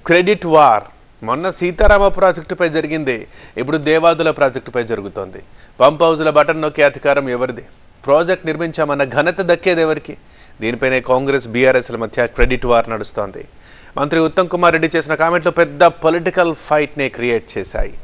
Credit war మొన్న సీతారామ ప్రాజెక్టుపై జరిగింది, ఇప్పుడు దేవాదుల ప్రాజెక్టుపై జరుగుతోంది. పంప్ హౌజ్ల బటన్ నొక్కే అధికారం ఎవరిది? ప్రాజెక్ట్ నిర్మించామన్న ఘనత దక్కేది ఎవరికి? దీనిపైనే కాంగ్రెస్ బీఆర్ఎస్ల మధ్య క్రెడిట్ వార్ నడుస్తోంది. మంత్రి ఉత్తమ్ కుమార్ రెడ్డి చేసిన కామెంట్లు పెద్ద పొలిటికల్ ఫైట్నే క్రియేట్ చేశాయి.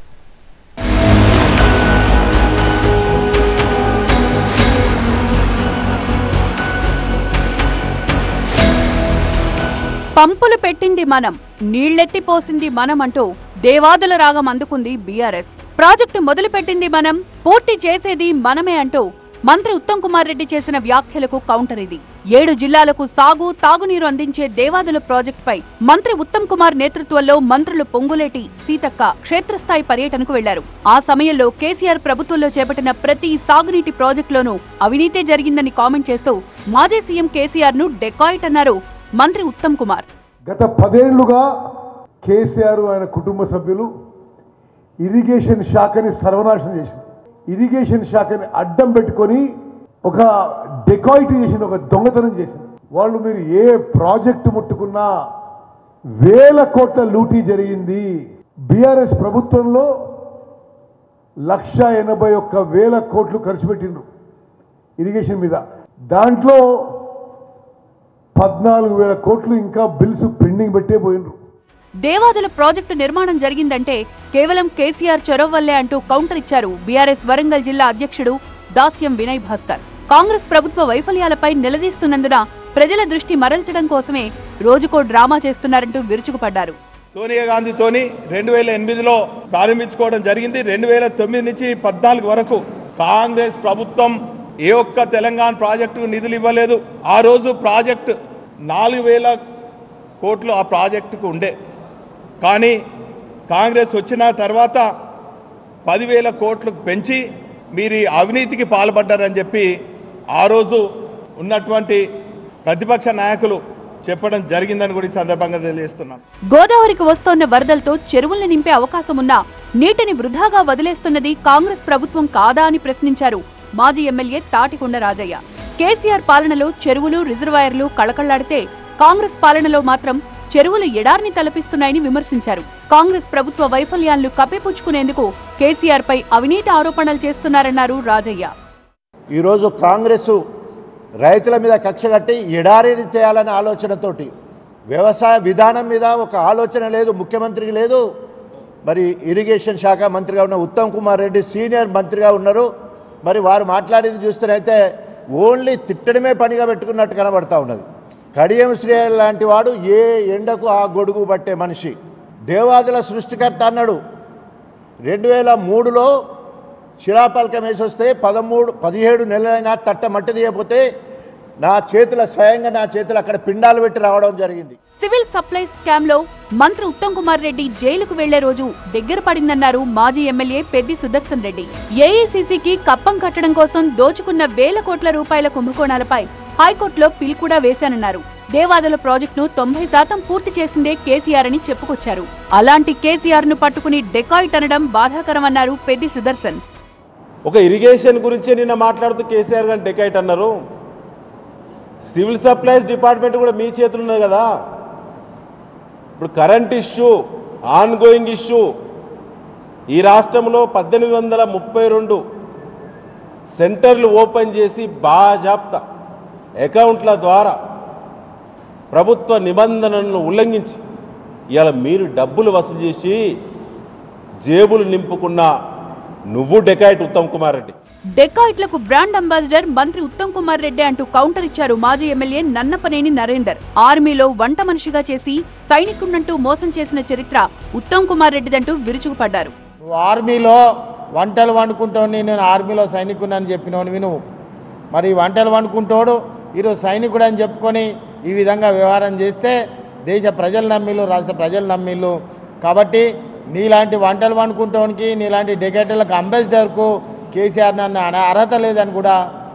పంపులు పెట్టింది మనం, నీళ్లెత్తి పోసింది మనం అంటూ దేవాదుల రాగం అందుకుంది బీఆర్ఎస్. ప్రాజెక్టు మొదలుపెట్టింది మనం, పూర్తి చేసేది మనమే అంటూ మంత్రి ఉత్తమ్ కుమార్ రెడ్డి చేసిన వ్యాఖ్యలకు కౌంటర్ ఇది. 7 జిల్లాలకు సాగు, తాగునీరు అందించే దేవాదుల ప్రాజెక్టుపై మంత్రి ఉత్తమ్ కుమార్ నేతృత్వంలో మంత్రులు పొంగులేటి, సీతక్క క్షేత్రస్థాయి పర్యటనకు వెళ్లారు. ఆ సమయంలో కేసీఆర్ ప్రభుత్వంలో చేపట్టిన ప్రతి సాగునీటి ప్రాజెక్టులోనూ అవినీతే జరిగిందని కామెంట్ చేస్తూ మాజీ సీఎం కేసీఆర్ ను డెకాయిట్ అన్నారు మంత్రి ఉత్తమ్ కుమార్. గత 10 ఏళ్లుగా కేసీఆర్ ఆయన కుటుంబ సభ్యులు ఇరిగేషన్ శాఖని సర్వనాశనం చేశారు. ఇరిగేషన్ శాఖని అడ్డం పెట్టుకొని ఒక డెకాయిట్ చేసిన, ఒక దొంగతనం చేసింది వాళ్ళు. మీరు ఏ ప్రాజెక్టు ముట్టుకున్నా వేల కోట్ల లూటీ జరిగింది. బీఆర్ఎస్ ప్రభుత్వంలో 1,81,000 కోట్లు ఖర్చు పెట్టిండ్రు ఇరిగేషన్ మీద. దాంట్లో 14,000 కోట్లు ఇంకా బిల్స్ పెండింగ్ పెట్టే పోయిండ్రు. దేవాదుల ప్రాజెక్టు నిర్మాణం జరిగిందంటే కేవలం కేసీఆర్ చొరవ వల్లే అంటూ కౌంటర్ ఇచ్చారు బీఆర్ఎస్ వరంగల్ జిల్లా అధ్యక్షుడు దాస్యం వినయ్ భాస్కర్. కాంగ్రెస్ ప్రభుత్వ వైఫల్యాలపై నిలదీస్తున్నందున ప్రజల దృష్టి మరల్చడం కోసమే రోజుకో డ్రామా చేస్తున్నారంటూ విరుచుకుపడ్డారు. సోనియా గాంధీతోని 2008లో ప్రారంభించుకోవడం జరిగింది. 2009 నుంచి 14 వరకు కాంగ్రెస్ ప్రభుత్వం ఏ ఒక్క తెలంగాణ ప్రాజెక్టుకు నిధులు ఇవ్వలేదు. ఆ రోజు ప్రాజెక్టు 4,000 కోట్లు ఆ ప్రాజెక్టుకు ఉండే. కానీ కాంగ్రెస్ వచ్చిన తర్వాత 10,000 కోట్లకు పెంచి మీరు అవినీతికి పాల్పడ్డారని చెప్పి ఆ రోజు ఉన్నటువంటి ప్రతిపక్ష నాయకులు చెప్పడం జరిగిందని కూడా ఈ సందర్భంగా తెలియజేస్తున్నాను. గోదావరికి వస్తోన్న వరదలతో చెరువుల్ని నింపే అవకాశం ఉన్నా నీటిని వృధాగా వదిలేస్తున్నది కాంగ్రెస్ ప్రభుత్వం కాదా అని ప్రశ్నించారు మాజీ ఎమ్మెల్యే తాటికొండ రాజయ్య. కేసీఆర్ పాలనలో చెరువులు, రిజర్వాయర్లు కళకళ్లాడితే కాంగ్రెస్ పాలనలో మాత్రం చెరువులు ఎడారిని తలపిస్తున్నాయని విమర్శించారు. కాంగ్రెస్ ప్రభుత్వ వైఫల్యాలను కప్పిపుచ్చుకునేందుకు కేసీఆర్ పై అవినీతి ఆరోపణలు చేస్తున్నారన్నారు రాజయ్య. ఈరోజు కాంగ్రెస్ రైతుల మీద కక్ష కట్టి ఎడారిని చేయాలనే ఆలోచనతోటి, వ్యవసాయ విధానం మీద ఒక ఆలోచన లేదు, ముఖ్యమంత్రికి లేదు. మరి ఇరిగేషన్ శాఖ మంత్రిగా ఉన్న ఉత్తమ్ కుమార్ రెడ్డి సీనియర్ మంత్రిగా ఉన్నారు. మరి వారు మాట్లాడేది చూస్తేనైతే ఓన్లీ తిట్టడమే పనిగా పెట్టుకున్నట్టు కనబడతా ఉన్నది. కడియం శ్రీహరి లాంటి వాడు ఏ ఎండకు ఆ గొడుగు పట్టే మనిషి. దేవాదుల సృష్టికర్త అన్నాడు. 2003లో శిలాపలకం వేసి వస్తే 17 నెలలైనా తట్ట మట్టి తీయకపోతే స్వయంగా నా చేతులు అక్కడ పిండాలు పెట్టి రావడం జరిగింది. సివిల్ సప్లైస్ స్కామ్ లో మంత్రి ఉత్తమ్ కుమార్ రెడ్డి జైలుకు వెళ్లే రోజు దగ్గర పడిందన్నారు మాజీ ఎమ్మెల్యే పెద్ది సుదర్శన్ రెడ్డి. ఏఐసీసీకి కప్పం కట్టడం కోసం దోచుకున్న వేల కోట్ల రూపాయల కుంభకోణాలపై హైకోర్టులో పిల్ కూడా వేశానన్నారు. దేవాదుల ప్రాజెక్టును 90% పూర్తి చేసిందే కేసీఆర్ అని చెప్పుకొచ్చారు. అలాంటి కేసీఆర్ ను పట్టుకుని డెకాయిట్ అనడం బాధాకరమన్నారు పెద్ది సుదర్శన్. ఒక ఇరిగేషన్ గురించి నిన్న మాట్లాడుతూ కేసీఆర్ గారిని డెకాయిట్ అన్నారు. సివిల్ సప్లైస్ డిపార్ట్మెంట్ కూడా మీ చేతులు ఉన్నది కదా. ఇప్పుడు current issue, on going issue, ఈ రాష్ట్రంలో 1832 సెంటర్లు ఓపెన్ చేసి బాజాప్తా అకౌంట్ల ద్వారా ప్రభుత్వ నిబంధనలను ఉల్లంఘించి ఇవాళ మీరు డబ్బులు వసూలు చేసి జేబులు నింపుకున్న నువ్వు డెకాయిట్ ఉత్తమ్ కుమార్ రెడ్డి. డెకాయిట్లకు బ్రాండ్ అంబాసిడర్ మంత్రి ఉత్తమ్ కుమార్ రెడ్డి అంటూ కౌంటర్ ఇచ్చారు మాజీ ఎమ్మెల్యే నన్నపనేని నరేందర్. ఆర్మీలో వంట మనిషిగా చేసి సైనికుడినంటూ మోసం చేసిన చరిత్ర ఉత్తమ్ కుమార్ రెడ్డిదంటూ విరుచుకుపడ్డారు. ఆర్మీలో వంటలు వండుకుంటావు, నేను ఆర్మీలో సైనికుడిని చెప్పినోడు నువ్వు. మరి వంటలు వండుకుంటాడు ఈరోజు సైనికుడు అని చెప్పుకొని ఈ విధంగా వ్యవహారం చేస్తే దేశ ప్రజలు నమ్మిళ్ళు, రాష్ట్ర ప్రజలు నమ్మిళ్ళు. కాబట్టి నీలాంటి వంటలు వండుకుంటానికి, నీలాంటి డెకేటర్లకు అంబాసిడర్కు కేసీఆర్ నన్ను అర్హత లేదని కూడా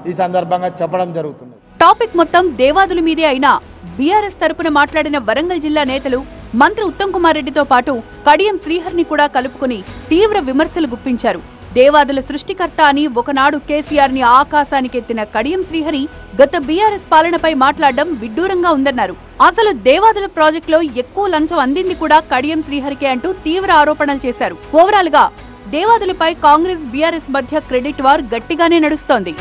ఈ సందర్భంగా చెప్పడం జరుగుతుంది. టాపిక్ మొత్తం దేవాదుల మీదే అయినా బీఆర్ఎస్ తరపున మాట్లాడిన వరంగల్ జిల్లా నేతలు మంత్రి ఉత్తమ్ కుమార్ రెడ్డితో పాటు కడియం శ్రీహరిని కూడా కలుపుకుని తీవ్ర విమర్శలు గుప్పించారు. దేవాదుల సృష్టికర్త అని ఒకనాడు కేసీఆర్ ని ఆకాశానికెత్తిన కడియం శ్రీహరి గత బీఆర్ఎస్ పాలనపై మాట్లాడడం విడ్డూరంగా ఉందన్నారు. అసలు దేవాదుల ప్రాజెక్టులో ఎక్కువ లంచం అందింది కూడా కడియం శ్రీహరికే అంటూ తీవ్ర ఆరోపణలు చేశారు. ఓవరాల్ గా దేవాదులపై కాంగ్రెస్ బీఆర్ఎస్ మధ్య క్రెడిట్ వార్ గట్టిగానే నడుస్తోంది.